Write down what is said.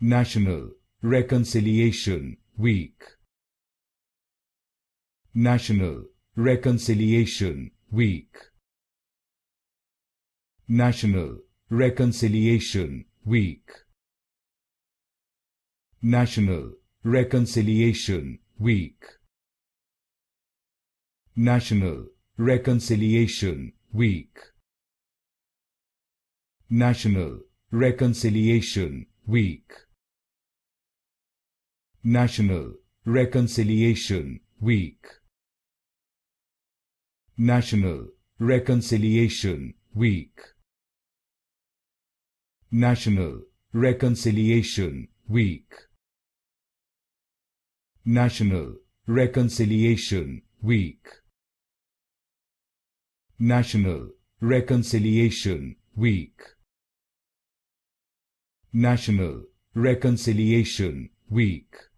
National Reconciliation Week. National Reconciliation Week. National Reconciliation Week. National Reconciliation Week. National Reconciliation Week. National Reconciliation Week. National Reconciliation Week. National Reconciliation Week. National Reconciliation Week. National Reconciliation Week. National Reconciliation Week. National Reconciliation Week.